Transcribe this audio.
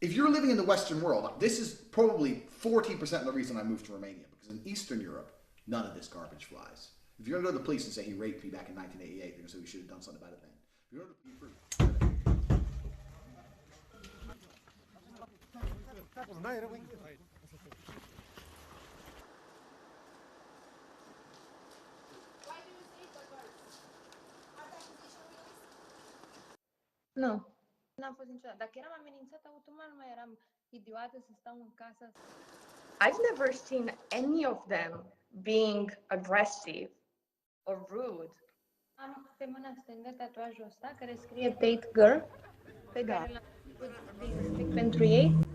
if you're living in the Western world, this is probably 40% of the reason I moved to Romania, because in Eastern Europe, none of this garbage flies. If you're going to go to the police and say he raped me back in 1988, they're going to say we should have done something about it then. If you're going to Nu, n-am fost niciodată. Dacă eram amenințată, automat nu mai eram idiotă să stau în casă. I've never seen any of them being aggressive or rude. Am pe mâna stângă tatuajul ăsta care scrie Date Girl, pe care l-am făcut din respect pentru ei.